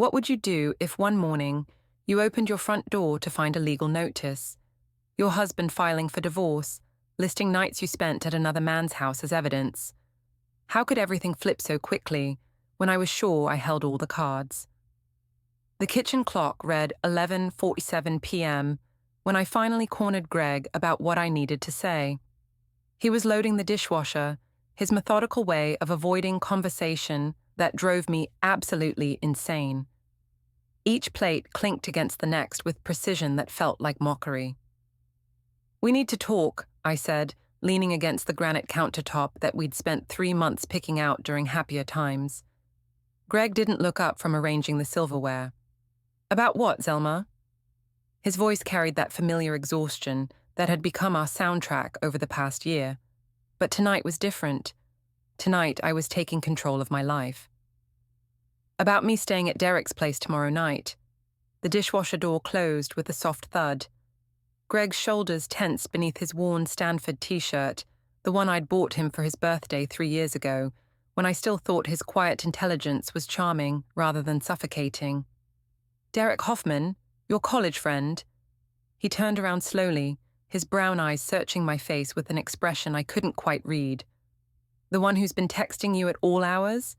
What would you do if one morning you opened your front door to find a legal notice? Your husband filing for divorce, listing nights you spent at another man's house as evidence. How could everything flip so quickly when I was sure I held all the cards? The kitchen clock read 11:47 p.m. when I finally cornered Greg about what I needed to say. He was loading the dishwasher, his methodical way of avoiding conversation that drove me absolutely insane. Each plate clinked against the next with precision that felt like mockery. "We need to talk," I said, leaning against the granite countertop that we'd spent 3 months picking out during happier times. Greg didn't look up from arranging the silverware. "About what, Zelma?" His voice carried that familiar exhaustion that had become our soundtrack over the past year. But tonight was different. Tonight I was taking control of my life. "About me staying at Derek's place tomorrow night." The dishwasher door closed with a soft thud. Greg's shoulders tensed beneath his worn Stanford t-shirt, the one I'd bought him for his birthday 3 years ago, when I still thought his quiet intelligence was charming rather than suffocating. "Derek Hoffman, your college friend." He turned around slowly, his brown eyes searching my face with an expression I couldn't quite read. "The one who's been texting you at all hours?"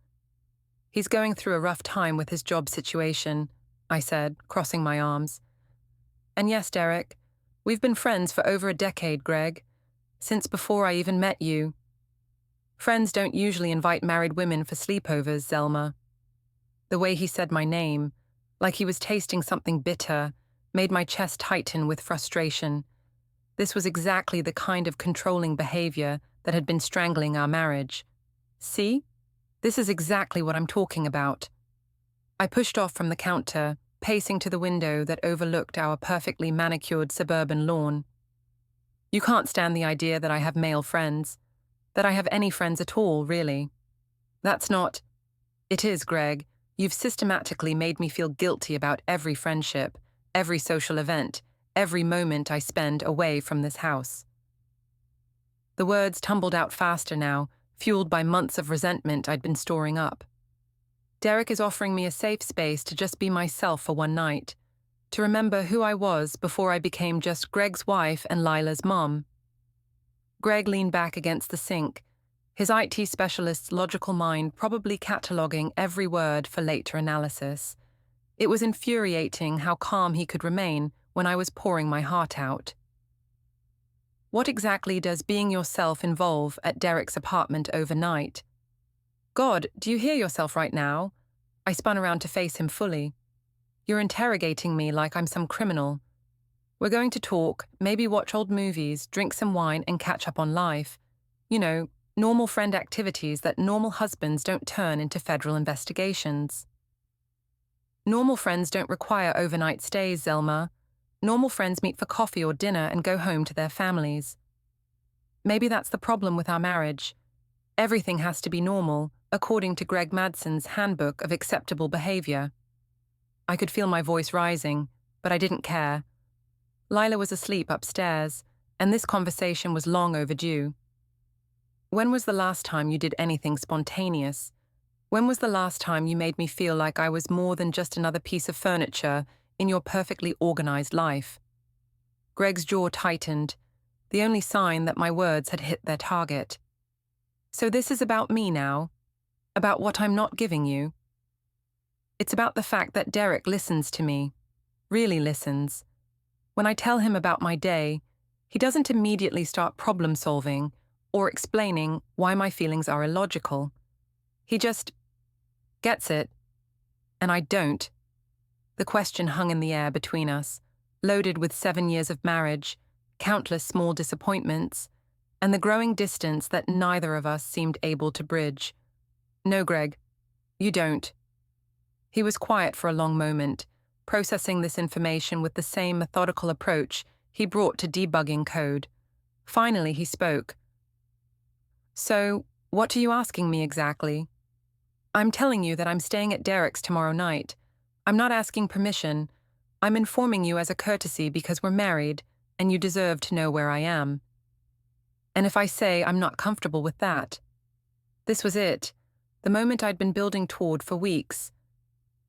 "He's going through a rough time with his job situation," I said, crossing my arms. "And yes, Derek, we've been friends for over a decade, Greg. Since before I even met you. Friends don't usually invite married women for sleepovers, Zelma." The way he said my name, like he was tasting something bitter, made my chest tighten with frustration. This was exactly the kind of controlling behavior that had been strangling our marriage. "See? This is exactly what I'm talking about." I pushed off from the counter, pacing to the window that overlooked our perfectly manicured suburban lawn. "You can't stand the idea that I have male friends, that I have any friends at all, really. That's not—" "It is, Greg. You've systematically made me feel guilty about every friendship, every social event, every moment I spend away from this house." The words tumbled out faster now, fueled by months of resentment I'd been storing up. Derek is offering me a safe space to just be myself for one night, to remember who I was before I became just Greg's wife and Lila's mom. Greg leaned back against the sink, his IT specialist's logical mind probably cataloguing every word for later analysis. It was infuriating how calm he could remain when I was pouring my heart out. "What exactly does being yourself involve at Derek's apartment overnight?" "God, do you hear yourself right now?" I spun around to face him fully. "You're interrogating me like I'm some criminal. We're going to talk, maybe watch old movies, drink some wine, and catch up on life. You know, normal friend activities that normal husbands don't turn into federal investigations." "Normal friends don't require overnight stays, Zelma. Normal friends meet for coffee or dinner and go home to their families." Maybe that's the problem with our marriage. Everything has to be normal, according to Greg Madson's Handbook of Acceptable Behavior. I could feel my voice rising, but I didn't care. Lila was asleep upstairs, and this conversation was long overdue. "When was the last time you did anything spontaneous? When was the last time you made me feel like I was more than just another piece of furniture in your perfectly organized life?" Greg's jaw tightened, the only sign that my words had hit their target. "So this is about me now? About what I'm not giving you?" "It's about the fact that Derek listens to me. Really listens. When I tell him about my day, he doesn't immediately start problem-solving or explaining why my feelings are illogical. He just gets it. And I don't." The question hung in the air between us, loaded with 7 years of marriage, countless small disappointments, and the growing distance that neither of us seemed able to bridge. "No, Greg, you don't." He was quiet for a long moment, processing this information with the same methodical approach he brought to debugging code. Finally, he spoke. "So, what are you asking me exactly?" "I'm telling you that I'm staying at Derek's tomorrow night. I'm not asking permission. I'm informing you as a courtesy because we're married, and you deserve to know where I am." And if I say I'm not comfortable with that? This was it, the moment I'd been building toward for weeks.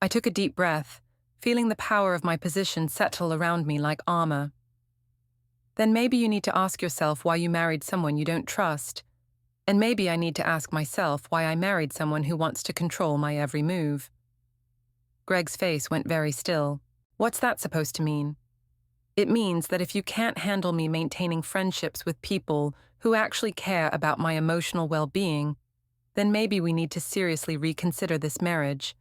I took a deep breath, feeling the power of my position settle around me like armor. Then maybe you need to ask yourself why you married someone you don't trust. And maybe I need to ask myself why I married someone who wants to control my every move. Greg's face went very still. What's that supposed to mean? It means that if you can't handle me maintaining friendships with people who actually care about my emotional well-being, then maybe we need to seriously reconsider this marriage.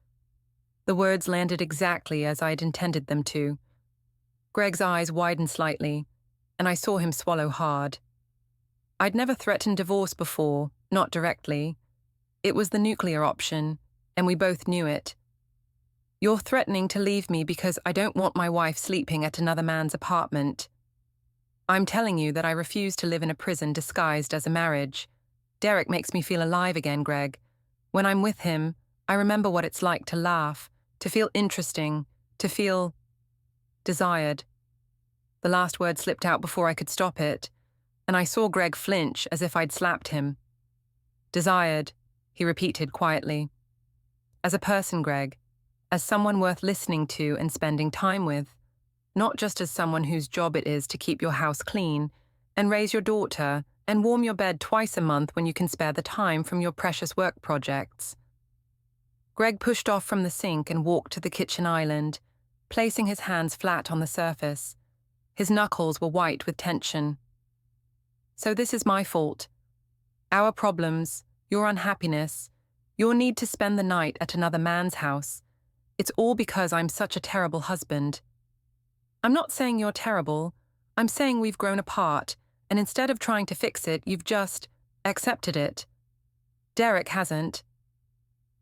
The words landed exactly as I'd intended them to. Greg's eyes widened slightly, and I saw him swallow hard. I'd never threatened divorce before, not directly. It was the nuclear option, and we both knew it. You're threatening to leave me because I don't want my wife sleeping at another man's apartment. I'm telling you that I refuse to live in a prison disguised as a marriage. Derek makes me feel alive again, Greg. When I'm with him, I remember what it's like to laugh, to feel interesting, to feel desired. The last word slipped out before I could stop it, and I saw Greg flinch as if I'd slapped him. Desired, he repeated quietly. As a person, Greg, as someone worth listening to and spending time with, not just as someone whose job it is to keep your house clean and raise your daughter and warm your bed twice a month when you can spare the time from your precious work projects. Greg pushed off from the sink and walked to the kitchen island, placing his hands flat on the surface. His knuckles were white with tension. So this is my fault. Our problems, your unhappiness, your need to spend the night at another man's house. It's all because I'm such a terrible husband. I'm not saying you're terrible. I'm saying we've grown apart, and instead of trying to fix it, you've just accepted it. Derek hasn't.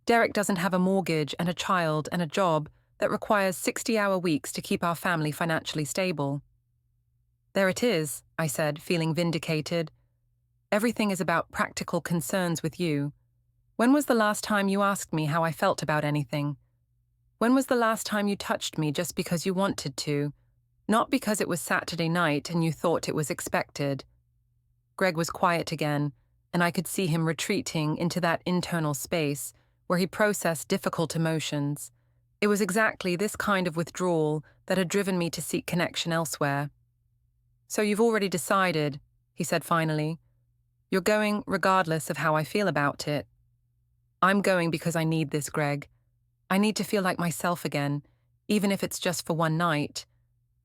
Derek doesn't have a mortgage and a child and a job that requires 60-hour weeks to keep our family financially stable. There it is, I said, feeling vindicated. Everything is about practical concerns with you. When was the last time you asked me how I felt about anything? When was the last time you touched me just because you wanted to, not because it was Saturday night and you thought it was expected? Greg was quiet again, and I could see him retreating into that internal space where he processed difficult emotions. It was exactly this kind of withdrawal that had driven me to seek connection elsewhere. So you've already decided, he said finally. You're going regardless of how I feel about it. I'm going because I need this, Greg. I need to feel like myself again, even if it's just for one night.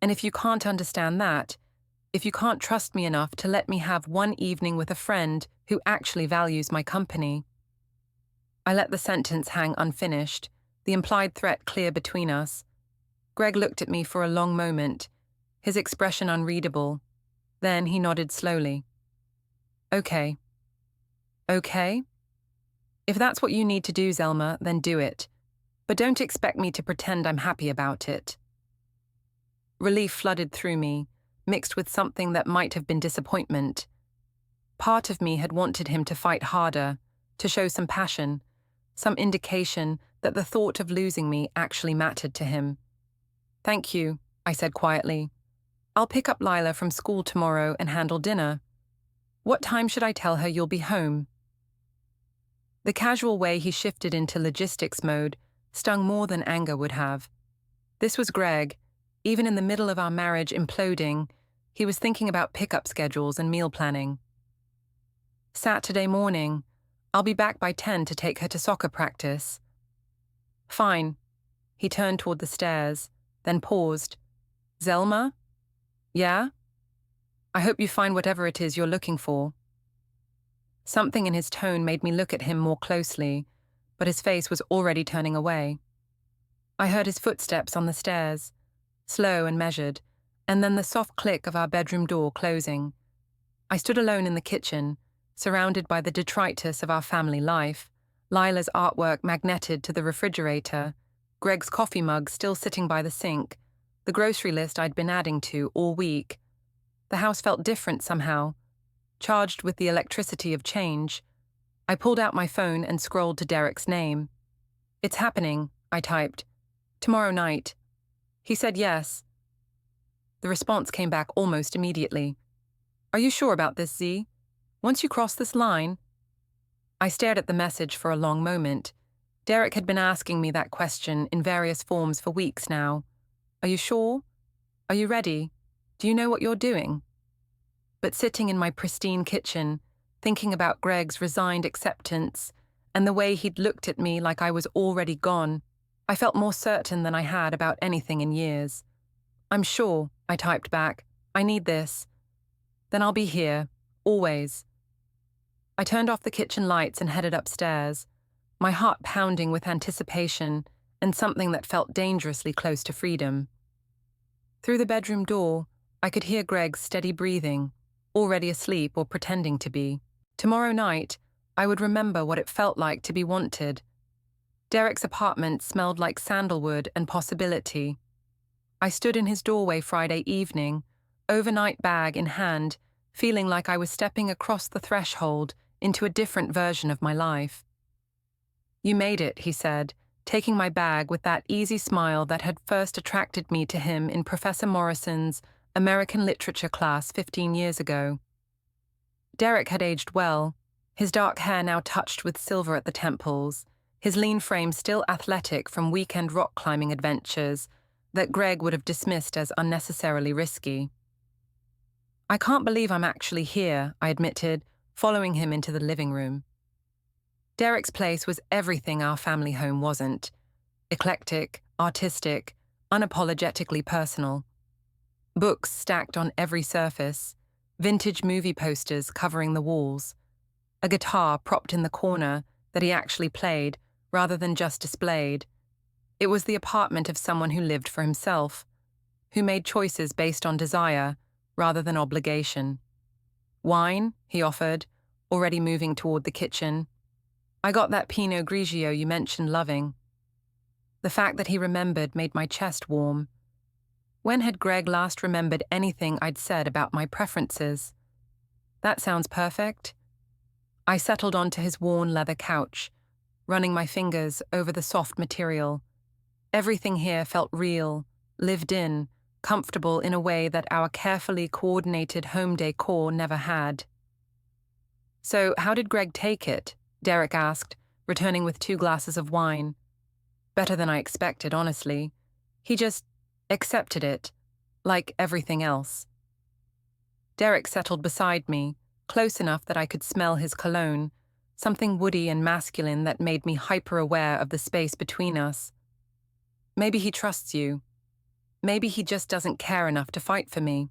And if you can't understand that, if you can't trust me enough to let me have one evening with a friend who actually values my company. I let the sentence hang unfinished, the implied threat clear between us. Greg looked at me for a long moment, his expression unreadable. Then he nodded slowly. Okay. Okay? If that's what you need to do, Zelma, then do it. But don't expect me to pretend I'm happy about it. Relief flooded through me, mixed with something that might have been disappointment. Part of me had wanted him to fight harder, to show some passion, some indication that the thought of losing me actually mattered to him. Thank you, I said quietly. I'll pick up Lila from school tomorrow and handle dinner. What time should I tell her you'll be home? The casual way he shifted into logistics mode stung more than anger would have. This was Greg. Even in the middle of our marriage imploding, he was thinking about pickup schedules and meal planning. Saturday morning. I'll be back by 10 to take her to soccer practice. Fine. He turned toward the stairs, then paused. Zelma? Yeah? I hope you find whatever it is you're looking for. Something in his tone made me look at him more closely, but his face was already turning away. I heard his footsteps on the stairs, slow and measured, and then the soft click of our bedroom door closing. I stood alone in the kitchen, surrounded by the detritus of our family life, Lila's artwork magneted to the refrigerator, Greg's coffee mug still sitting by the sink, the grocery list I'd been adding to all week. The house felt different somehow, charged with the electricity of change. I pulled out my phone and scrolled to Derek's name. It's happening, I typed. Tomorrow night. He said yes. The response came back almost immediately. Are you sure about this, Z? Once you cross this line? I stared at the message for a long moment. Derek had been asking me that question in various forms for weeks now. Are you sure? Are you ready? Do you know what you're doing? But sitting in my pristine kitchen, thinking about Greg's resigned acceptance and the way he'd looked at me like I was already gone, I felt more certain than I had about anything in years. I'm sure, I typed back. I need this. Then I'll be here, always. I turned off the kitchen lights and headed upstairs, my heart pounding with anticipation and something that felt dangerously close to freedom. Through the bedroom door, I could hear Greg's steady breathing, already asleep or pretending to be. Tomorrow night, I would remember what it felt like to be wanted. Derek's apartment smelled like sandalwood and possibility. I stood in his doorway Friday evening, overnight bag in hand, feeling like I was stepping across the threshold into a different version of my life. You made it, he said, taking my bag with that easy smile that had first attracted me to him in Professor Morrison's American literature class 15 years ago. Derek had aged well, his dark hair now touched with silver at the temples, his lean frame still athletic from weekend rock climbing adventures that Greg would have dismissed as unnecessarily risky. I can't believe I'm actually here, I admitted, following him into the living room. Derek's place was everything our family home wasn't. Eclectic, artistic, unapologetically personal. Books stacked on every surface, vintage movie posters covering the walls, a guitar propped in the corner that he actually played rather than just displayed. It was the apartment of someone who lived for himself, who made choices based on desire rather than obligation. Wine, he offered, already moving toward the kitchen. I got that Pinot Grigio you mentioned loving. The fact that he remembered made my chest warm. When had Greg last remembered anything I'd said about my preferences? That sounds perfect. I settled onto his worn leather couch, running my fingers over the soft material. Everything here felt real, lived in, comfortable in a way that our carefully coordinated home decor never had. So, how did Greg take it? Derek asked, returning with 2 glasses of wine. Better than I expected, honestly. He just accepted it, like everything else. Derek settled beside me, close enough that I could smell his cologne, something woody and masculine that made me hyper-aware of the space between us. Maybe he trusts you. Maybe he just doesn't care enough to fight for me.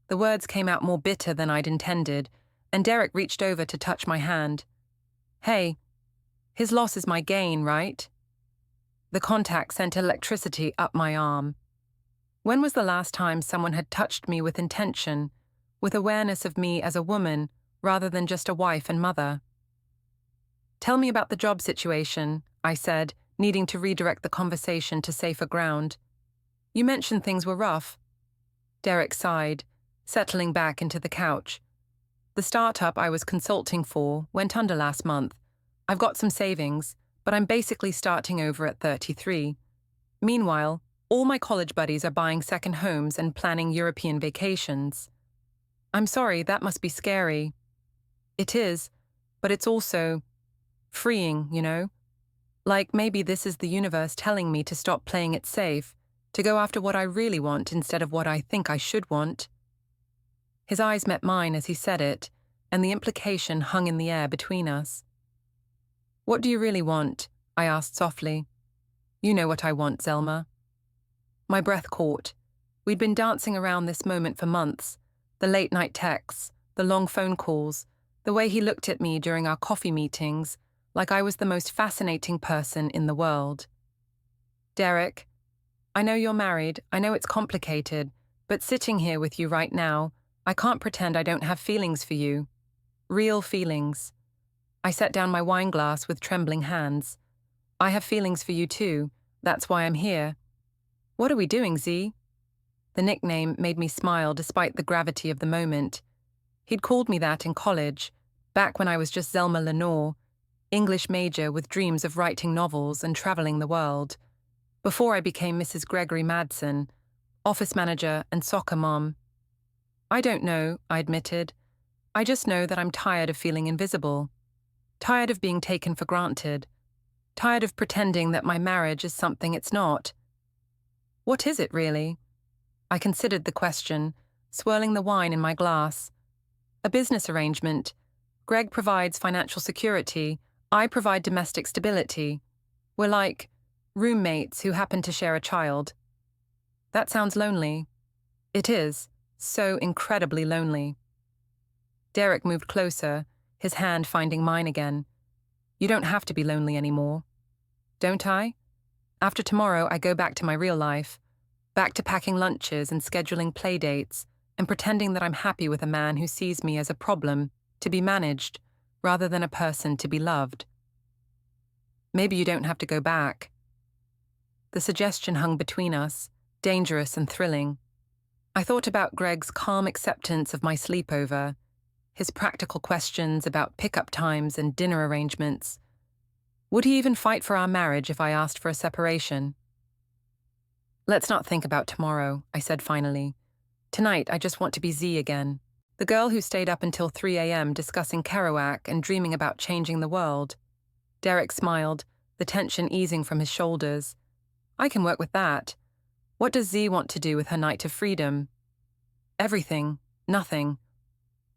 The words came out more bitter than I'd intended, and Derek reached over to touch my hand. Hey, his loss is my gain, right? The contact sent electricity up my arm. When was the last time someone had touched me with intention, with awareness of me as a woman rather than just a wife and mother? Tell me about the job situation, I said, needing to redirect the conversation to safer ground. You mentioned things were rough. Derek sighed, settling back into the couch. The startup I was consulting for went under last month. I've got some savings, but I'm basically starting over at 33. Meanwhile, all my college buddies are buying second homes and planning European vacations. I'm sorry, that must be scary. It is, but it's also freeing, you know? Like maybe this is the universe telling me to stop playing it safe, to go after what I really want instead of what I think I should want. His eyes met mine as he said it, and the implication hung in the air between us. What do you really want? I asked softly. You know what I want, Zelma. My breath caught. We'd been dancing around this moment for months, the late-night texts, the long phone calls, the way he looked at me during our coffee meetings, like I was the most fascinating person in the world. Derek, I know you're married, I know it's complicated, but sitting here with you right now, I can't pretend I don't have feelings for you. Real feelings. I set down my wine glass with trembling hands. I have feelings for you too. That's why I'm here. What are we doing, Z? The nickname made me smile despite the gravity of the moment. He'd called me that in college, back when I was just Zelma Lenore, English major with dreams of writing novels and traveling the world, before I became Mrs. Gregory Madsen, office manager and soccer mom. I don't know, I admitted. I just know that I'm tired of feeling invisible. Tired of being taken for granted. tired of pretending that my marriage is something it's not. What is it, really? I considered the question, swirling the wine in my glass. A business arrangement. Greg provides financial security. I provide domestic stability. We're like roommates who happen to share a child. That sounds lonely. It is. So incredibly lonely. Derek moved closer, his hand finding mine again. You don't have to be lonely anymore. Don't I? After tomorrow, I go back to my real life, back to packing lunches and scheduling play dates, and pretending that I'm happy with a man who sees me as a problem to be managed, rather than a person to be loved. Maybe you don't have to go back. The suggestion hung between us, dangerous and thrilling. I thought about Greg's calm acceptance of my sleepover, his practical questions about pickup times and dinner arrangements. Would he even fight for our marriage if I asked for a separation? Let's not think about tomorrow, I said finally. Tonight, I just want to be Z again. The girl who stayed up until 3 a.m. discussing Kerouac and dreaming about changing the world. Derek smiled, the tension easing from his shoulders. I can work with that. What does Z want to do with her night of freedom? Everything. Nothing.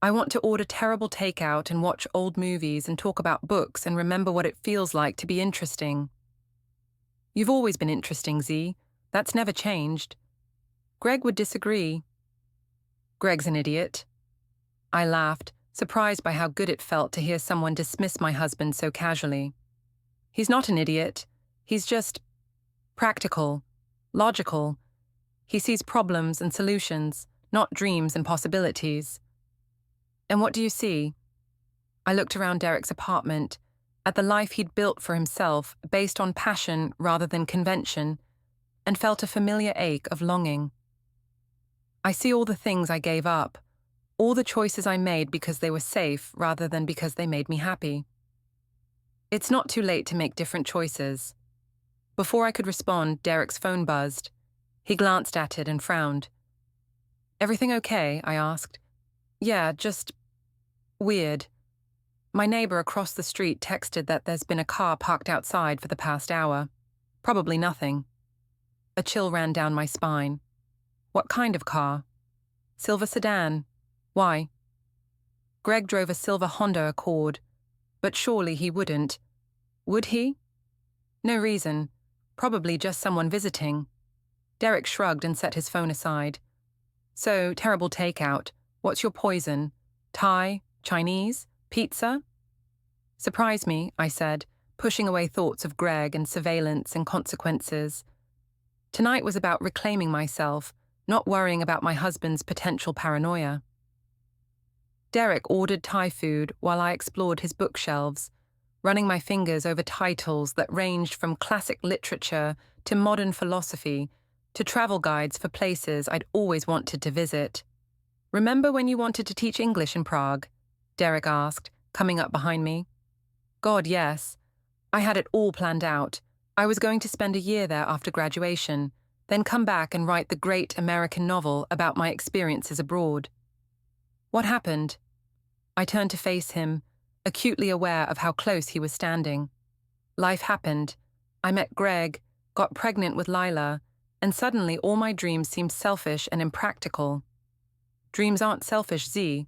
I want to order terrible takeout and watch old movies and talk about books and remember what it feels like to be interesting. You've always been interesting, Z. That's never changed. Greg would disagree. Greg's an idiot. I laughed, surprised by how good it felt to hear someone dismiss my husband so casually. He's not an idiot. He's just practical, logical. He sees problems and solutions, not dreams and possibilities. And what do you see? I looked around Derek's apartment, at the life he'd built for himself based on passion rather than convention, and felt a familiar ache of longing. I see all the things I gave up, all the choices I made because they were safe rather than because they made me happy. It's not too late to make different choices. Before I could respond, Derek's phone buzzed. He glanced at it and frowned. Everything okay? I asked. Yeah, just weird. My neighbor across the street texted that there's been a car parked outside for the past hour. Probably nothing. A chill ran down my spine. What kind of car? Silver sedan. Why? Greg drove a silver Honda Accord, but surely he wouldn't. Would he? No reason. Probably just someone visiting. Derek shrugged and set his phone aside. So, terrible takeout. What's your poison? Thai? Chinese? Pizza? Surprise me, I said, pushing away thoughts of Greg and surveillance and consequences. Tonight was about reclaiming myself, not worrying about my husband's potential paranoia. Derek ordered Thai food while I explored his bookshelves, running my fingers over titles that ranged from classic literature to modern philosophy to travel guides for places I'd always wanted to visit. Remember when you wanted to teach English in Prague? Derek asked, coming up behind me. God, yes. I had it all planned out. I was going to spend a year there after graduation, then come back and write the great American novel about my experiences abroad. What happened? I turned to face him, acutely aware of how close he was standing. Life happened. I met Greg, got pregnant with Lila, and suddenly all my dreams seemed selfish and impractical. Dreams aren't selfish, Z.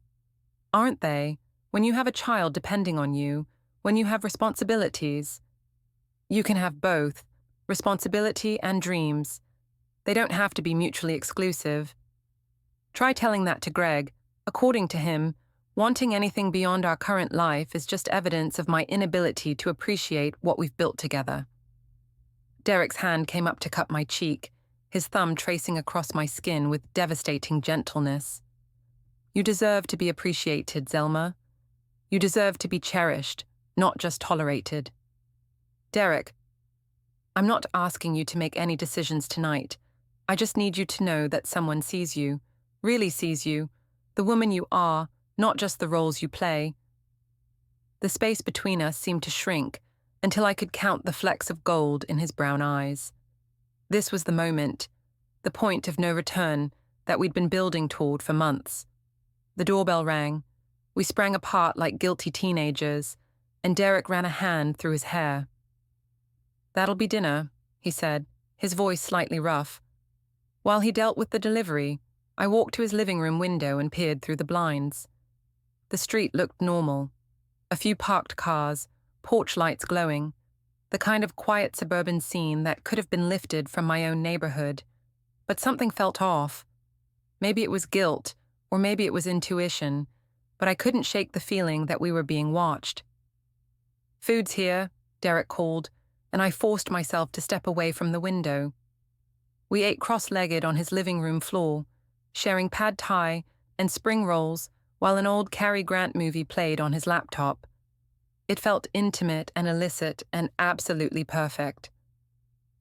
Aren't they? When you have a child depending on you, when you have responsibilities. You can have both, responsibility and dreams. They don't have to be mutually exclusive. Try telling that to Greg. According to him, wanting anything beyond our current life is just evidence of my inability to appreciate what we've built together. Derek's hand came up to cup my cheek, his thumb tracing across my skin with devastating gentleness. You deserve to be appreciated, Zelma. You deserve to be cherished, not just tolerated. Derek, I'm not asking you to make any decisions tonight. I just need you to know that someone sees you, really sees you, the woman you are, not just the roles you play. The space between us seemed to shrink until I could count the flecks of gold in his brown eyes. This was the moment, the point of no return that we'd been building toward for months. The doorbell rang. We sprang apart like guilty teenagers, and Derek ran a hand through his hair. "That'll be dinner," he said, his voice slightly rough. While he dealt with the delivery, I walked to his living room window and peered through the blinds. The street looked normal. A few parked cars, porch lights glowing, the kind of quiet suburban scene that could have been lifted from my own neighborhood. But something felt off. Maybe it was guilt, or maybe it was intuition, but I couldn't shake the feeling that we were being watched. "Food's here," Derek called, and I forced myself to step away from the window. We ate cross-legged on his living room floor, sharing pad thai and spring rolls while an old Cary Grant movie played on his laptop. It felt intimate and illicit and absolutely perfect.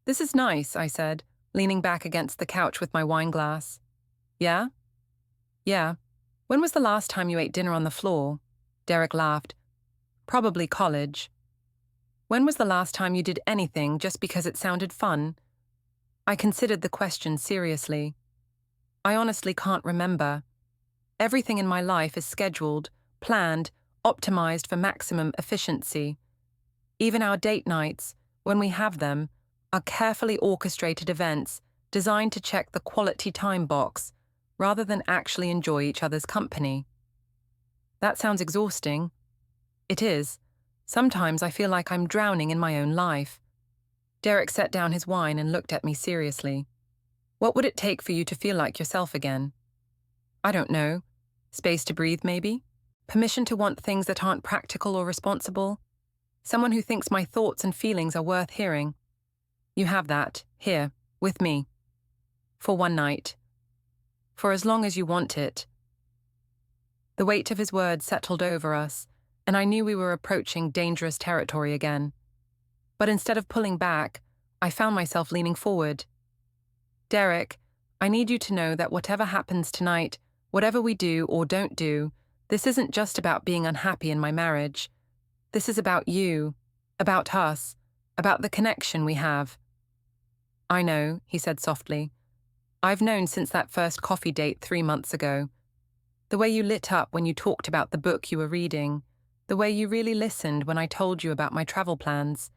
"This is nice," I said, leaning back against the couch with my wine glass. "Yeah?" "Yeah. When was the last time you ate dinner on the floor?" Derek laughed. "Probably college." "When was the last time you did anything just because it sounded fun?" I considered the question seriously. I honestly can't remember. Everything in my life is scheduled, planned, optimized for maximum efficiency. Even our date nights, when we have them, are carefully orchestrated events designed to check the quality time box rather than actually enjoy each other's company. That sounds exhausting. It is. Sometimes I feel like I'm drowning in my own life. Derek set down his wine and looked at me seriously. "What would it take for you to feel like yourself again?" "I don't know. Space to breathe, maybe? Permission to want things that aren't practical or responsible? Someone who thinks my thoughts and feelings are worth hearing. You have that, here, with me. For one night. For as long as you want it." The weight of his words settled over us, and I knew we were approaching dangerous territory again. But instead of pulling back, I found myself leaning forward. "Derek, I need you to know that whatever happens tonight, whatever we do or don't do, this isn't just about being unhappy in my marriage. This is about you, about us, about the connection we have." "I know," he said softly. "I've known since that first coffee date 3 months ago. The way you lit up when you talked about the book you were reading, the way you really listened when I told you about my travel plans.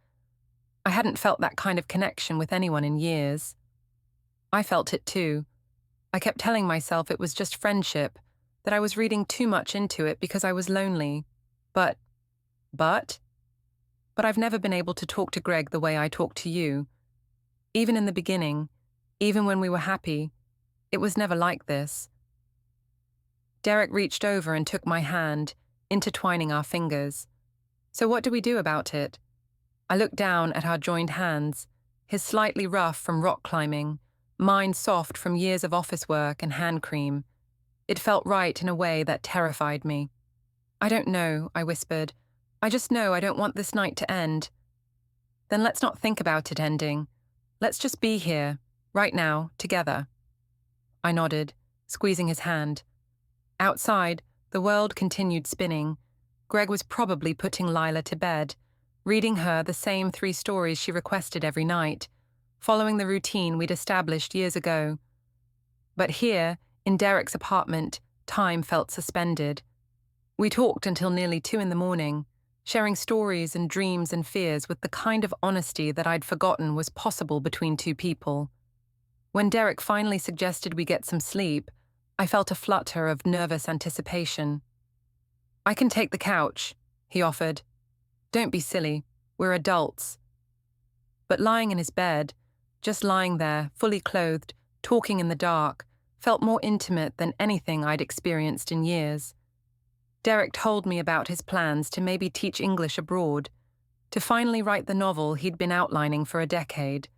I hadn't felt that kind of connection with anyone in years. I felt it too. I kept telling myself it was just friendship, that I was reading too much into it because I was lonely. But I've never been able to talk to Greg the way I talked to you. Even in the beginning, even when we were happy, it was never like this." Derek reached over and took my hand, intertwining our fingers. "So what do we do about it?" I looked down at our joined hands, his slightly rough from rock climbing, mine soft from years of office work and hand cream. It felt right in a way that terrified me. "I don't know," I whispered. "I just know I don't want this night to end." "Then let's not think about it ending. Let's just be here, right now, together." I nodded, squeezing his hand. Outside, the world continued spinning. Greg was probably putting Lila to bed, reading her the same 3 stories she requested every night, following the routine we'd established years ago. But here, in Derek's apartment, time felt suspended. We talked until nearly 2 in the morning, sharing stories and dreams and fears with the kind of honesty that I'd forgotten was possible between 2 people. When Derek finally suggested we get some sleep, I felt a flutter of nervous anticipation. "I can take the couch," he offered. "Don't be silly, we're adults." But lying in his bed, just lying there, fully clothed, talking in the dark, felt more intimate than anything I'd experienced in years. Derek told me about his plans to maybe teach English abroad, to finally write the novel he'd been outlining for a decade.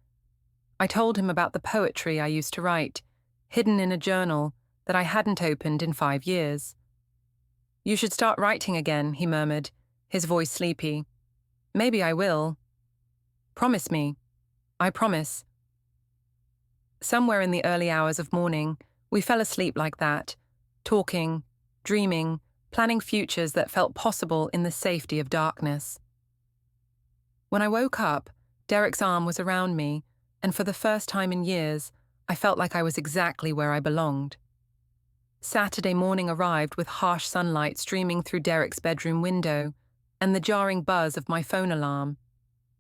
I told him about the poetry I used to write, hidden in a journal that I hadn't opened in 5 years. "You should start writing again," he murmured, his voice sleepy. "Maybe I will." "Promise me." "I promise." Somewhere in the early hours of morning, we fell asleep like that, talking, dreaming, planning futures that felt possible in the safety of darkness. When I woke up, Derek's arm was around me, and for the first time in years, I felt like I was exactly where I belonged. Saturday morning arrived with harsh sunlight streaming through Derek's bedroom window, and the jarring buzz of my phone alarm.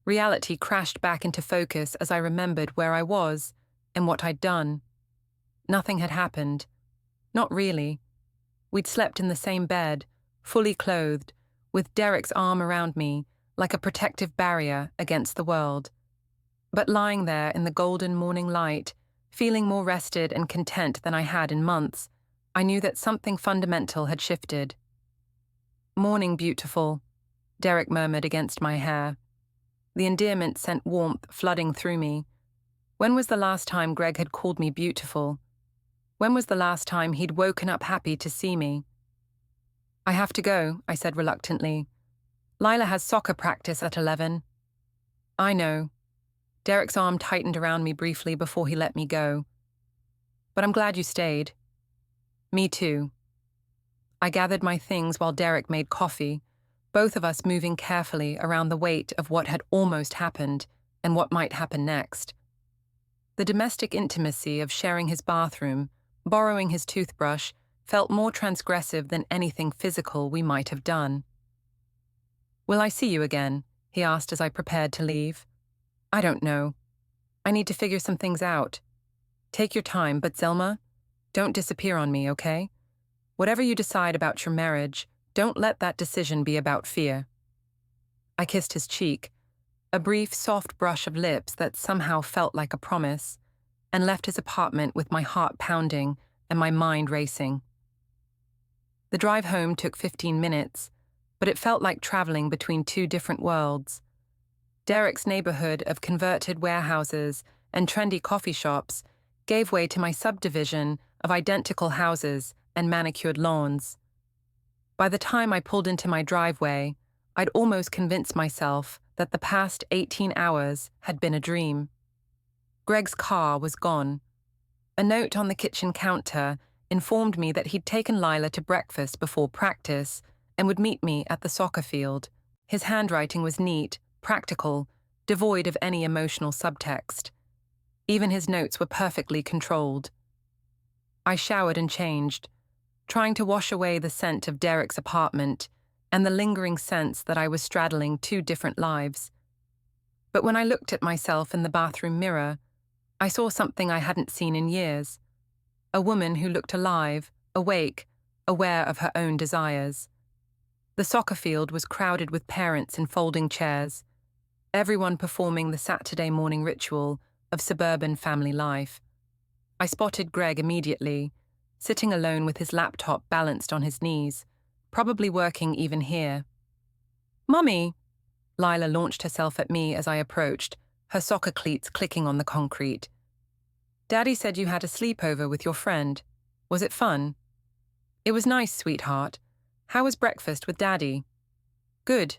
Reality crashed back into focus as I remembered where I was and what I'd done. Nothing had happened. Not really. We'd slept in the same bed, fully clothed, with Derek's arm around me, like a protective barrier against the world. But lying there in the golden morning light, feeling more rested and content than I had in months, I knew that something fundamental had shifted. "Morning, beautiful," Derek murmured against my hair. The endearment sent warmth flooding through me. When was the last time Greg had called me beautiful? When was the last time he'd woken up happy to see me? "I have to go," I said reluctantly. "Lila has soccer practice at 11. "I know." Derek's arm tightened around me briefly before he let me go. "But I'm glad you stayed." "Me too." I gathered my things while Derek made coffee, both of us moving carefully around the weight of what had almost happened and what might happen next. The domestic intimacy of sharing his bathroom, borrowing his toothbrush, felt more transgressive than anything physical we might have done. "Will I see you again?" he asked as I prepared to leave. "I don't know. I need to figure some things out. Take your time, but Zelma, don't disappear on me, okay? Whatever you decide about your marriage, don't let that decision be about fear." I kissed his cheek, a brief, soft brush of lips that somehow felt like a promise, and left his apartment with my heart pounding and my mind racing. The drive home took 15 minutes, but it felt like traveling between two different worlds. Derek's neighborhood of converted warehouses and trendy coffee shops gave way to my subdivision of identical houses and manicured lawns. By the time I pulled into my driveway, I'd almost convinced myself that the past 18 hours had been a dream. Greg's car was gone. A note on the kitchen counter informed me that he'd taken Lila to breakfast before practice and would meet me at the soccer field. His handwriting was neat, practical, devoid of any emotional subtext. Even his notes were perfectly controlled. I showered and changed, trying to wash away the scent of Derek's apartment and the lingering sense that I was straddling two different lives. But when I looked at myself in the bathroom mirror, I saw something I hadn't seen in years. A woman who looked alive, awake, aware of her own desires. The soccer field was crowded with parents in folding chairs, everyone performing the Saturday morning ritual of suburban family life. I spotted Greg immediately, sitting alone with his laptop balanced on his knees, probably working even here. "Mummy!" Lila launched herself at me as I approached, her soccer cleats clicking on the concrete. "Daddy said you had a sleepover with your friend. Was it fun?" "It was nice, sweetheart. How was breakfast with Daddy?" "Good.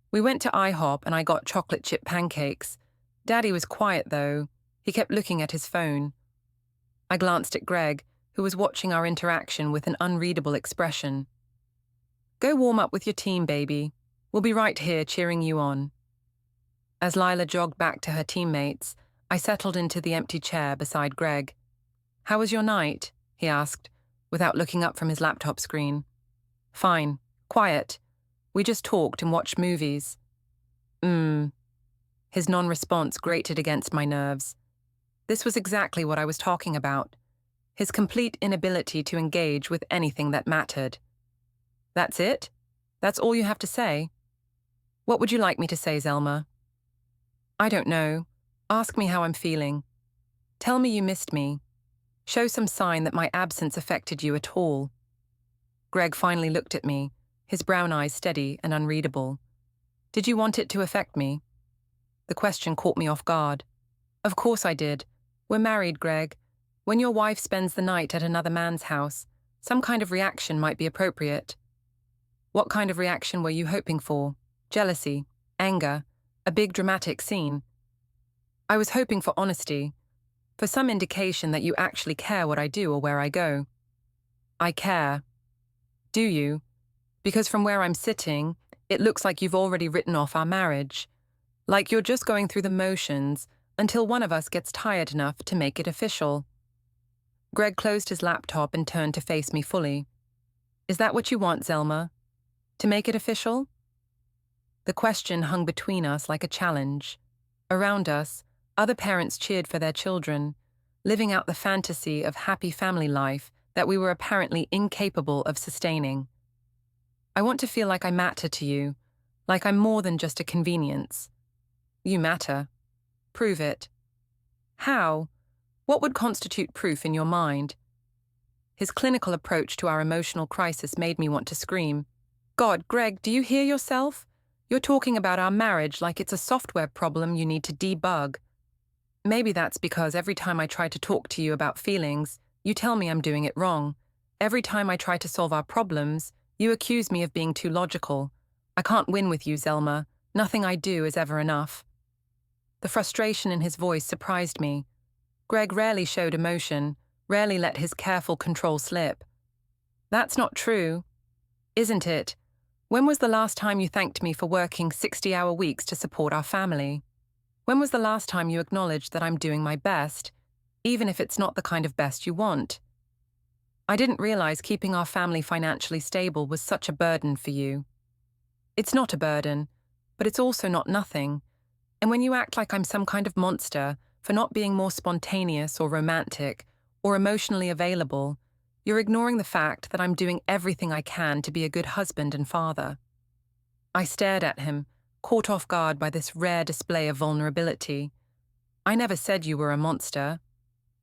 We went to IHOP and I got chocolate chip pancakes. Daddy was quiet, though. He kept looking at his phone." I glanced at Greg, who was watching our interaction with an unreadable expression. "Go warm up with your team, baby. We'll be right here cheering you on." As Lila jogged back to her teammates, I settled into the empty chair beside Greg. "How was your night?" he asked, without looking up from his laptop screen. "Fine. Quiet. We just talked and watched movies." His non-response grated against my nerves. This was exactly what I was talking about. His complete inability to engage with anything that mattered. "That's it? That's all you have to say? What would you like me to say, Zelma?" "I don't know. Ask me how I'm feeling. Tell me you missed me. Show some sign that my absence affected you at all." Greg finally looked at me, his brown eyes steady and unreadable. "Did you want it to affect me?" The question caught me off guard. "Of course I did. We're married, Greg. When your wife spends the night at another man's house, some kind of reaction might be appropriate." "What kind of reaction were you hoping for? Jealousy? Anger? A big dramatic scene?" "I was hoping for honesty, for some indication that you actually care what I do or where I go." "I care." "Do you? Because from where I'm sitting, it looks like you've already written off our marriage. Like you're just going through the motions until one of us gets tired enough to make it official." Greg closed his laptop and turned to face me fully. "Is that what you want, Zelma? To make it official?" The question hung between us like a challenge. Around us, other parents cheered for their children, living out the fantasy of happy family life that we were apparently incapable of sustaining. I want to feel like I matter to you, like I'm more than just a convenience. You matter. Prove it. How? What would constitute proof in your mind? His clinical approach to our emotional crisis made me want to scream. God, Greg, do you hear yourself? You're talking about our marriage like it's a software problem you need to debug. Maybe that's because every time I try to talk to you about feelings, you tell me I'm doing it wrong. Every time I try to solve our problems, you accuse me of being too logical. I can't win with you, Zelma. Nothing I do is ever enough. The frustration in his voice surprised me. Greg rarely showed emotion, rarely let his careful control slip. That's not true, isn't it? When was the last time you thanked me for working 60-hour weeks to support our family? When was the last time you acknowledged that I'm doing my best, even if it's not the kind of best you want? I didn't realize keeping our family financially stable was such a burden for you. It's not a burden, but it's also not nothing. And when you act like I'm some kind of monster for not being more spontaneous or romantic or emotionally available, you're ignoring the fact that I'm doing everything I can to be a good husband and father. I stared at him, caught off guard by this rare display of vulnerability. I never said you were a monster.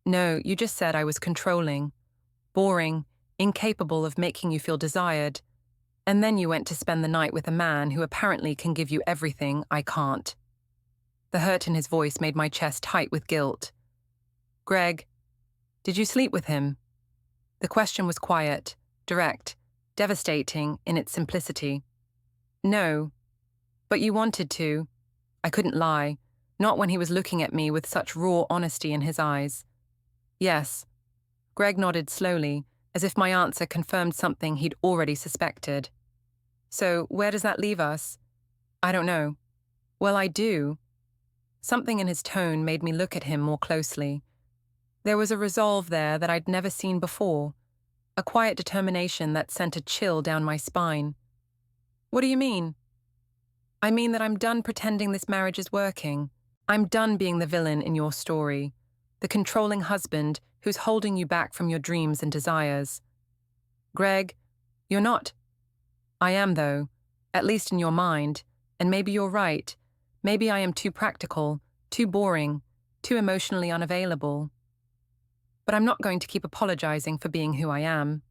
No, you just said I was controlling, boring, incapable of making you feel desired. And then you went to spend the night with a man who apparently can give you everything I can't. The hurt in his voice made my chest tight with guilt. Greg, did you sleep with him? The question was quiet, direct, devastating in its simplicity. No. But you wanted to. I couldn't lie, not when he was looking at me with such raw honesty in his eyes. Yes. Greg nodded slowly, as if my answer confirmed something he'd already suspected. So, where does that leave us? I don't know. Well, I do. Something in his tone made me look at him more closely. There was a resolve there that I'd never seen before, a quiet determination that sent a chill down my spine. What do you mean? I mean that I'm done pretending this marriage is working. I'm done being the villain in your story, the controlling husband who's holding you back from your dreams and desires. Greg, you're not. I am, though, at least in your mind, and maybe you're right. Maybe I am too practical, too boring, too emotionally unavailable. But I'm not going to keep apologizing for being who I am.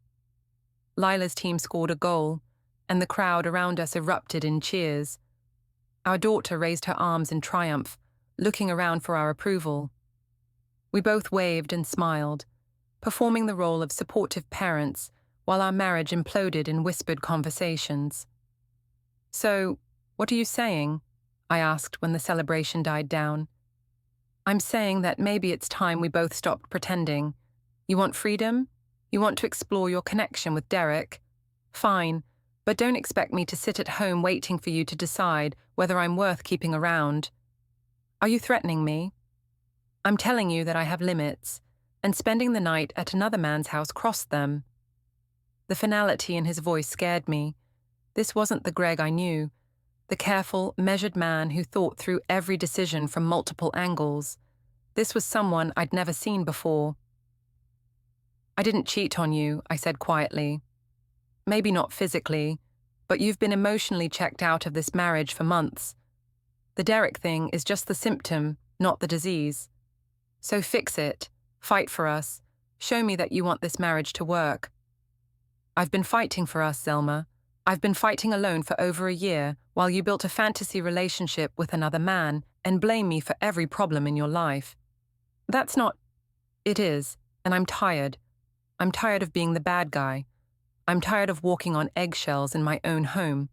Lila's team scored a goal, and the crowd around us erupted in cheers. Our daughter raised her arms in triumph, looking around for our approval. We both waved and smiled, performing the role of supportive parents while our marriage imploded in whispered conversations. So, what are you saying? I asked when the celebration died down. I'm saying that maybe it's time we both stopped pretending. You want freedom? You want to explore your connection with Derek? Fine, but don't expect me to sit at home waiting for you to decide whether I'm worth keeping around. Are you threatening me? I'm telling you that I have limits, and spending the night at another man's house crossed them. The finality in his voice scared me. This wasn't the Greg I knew, the careful, measured man who thought through every decision from multiple angles. This was someone I'd never seen before. I didn't cheat on you, I said quietly. Maybe not physically, but you've been emotionally checked out of this marriage for months. The Derek thing is just the symptom, not the disease. So fix it, fight for us, show me that you want this marriage to work. I've been fighting for us, Zelma. I've been fighting alone for over a year while you built a fantasy relationship with another man and blame me for every problem in your life. That's not... It is, and I'm tired. I'm tired of being the bad guy. I'm tired of walking on eggshells in my own home.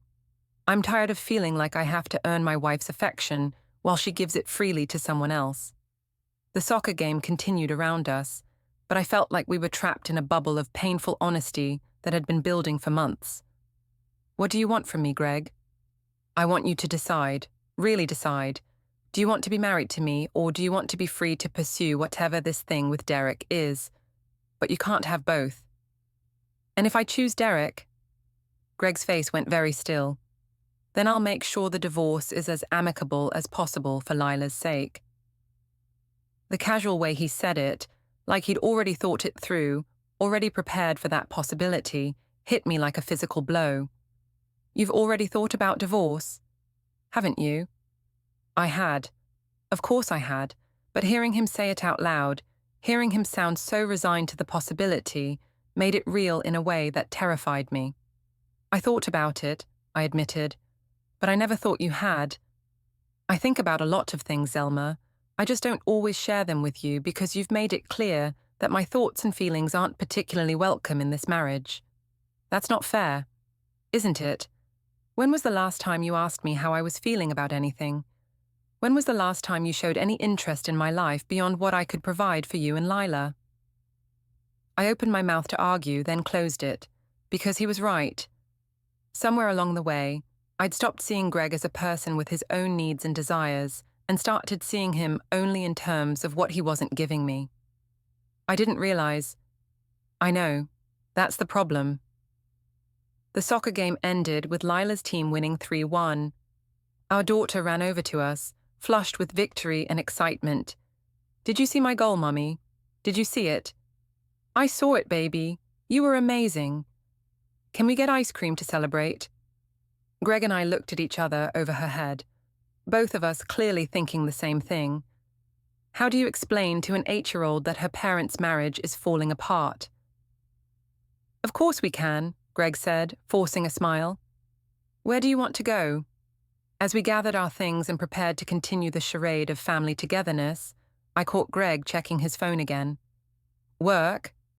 I'm tired of feeling like I have to earn my wife's affection while she gives it freely to someone else. The soccer game continued around us, but I felt like we were trapped in a bubble of painful honesty that had been building for months. What do you want from me, Greg? I want you to decide, really decide. Do you want to be married to me, or do you want to be free to pursue whatever this thing with Derek is? But you can't have both. And if I choose Derek... Greg's face went very still. Then I'll make sure the divorce is as amicable as possible for Lila's sake. The casual way he said it, like he'd already thought it through, already prepared for that possibility, hit me like a physical blow. You've already thought about divorce? Haven't you? I had. Of course I had, but hearing him say it out loud, hearing him sound so resigned to the possibility, made it real in a way that terrified me. I thought about it, I admitted, but I never thought you had. I think about a lot of things, Zelma. I just don't always share them with you because you've made it clear that my thoughts and feelings aren't particularly welcome in this marriage. That's not fair, isn't it? When was the last time you asked me how I was feeling about anything? When was the last time you showed any interest in my life beyond what I could provide for you and Lila? I opened my mouth to argue, then closed it, because he was right. Somewhere along the way, I'd stopped seeing Greg as a person with his own needs and desires and started seeing him only in terms of what he wasn't giving me. I didn't realize. I know, that's the problem. The soccer game ended with Lila's team winning 3-1. Our daughter ran over to us, flushed with victory and excitement. "Did you see my goal, Mummy? Did you see it?" "I saw it, baby. You were amazing. Can we get ice cream to celebrate?" Greg and I looked at each other over her head, both of us clearly thinking the same thing. How do you explain to an 8-year-old that her parents' marriage is falling apart? "Of course we can," Greg said, forcing a smile. "Where do you want to go?" As we gathered our things and prepared to continue the charade of family togetherness, I caught Greg checking his phone again. "Work?"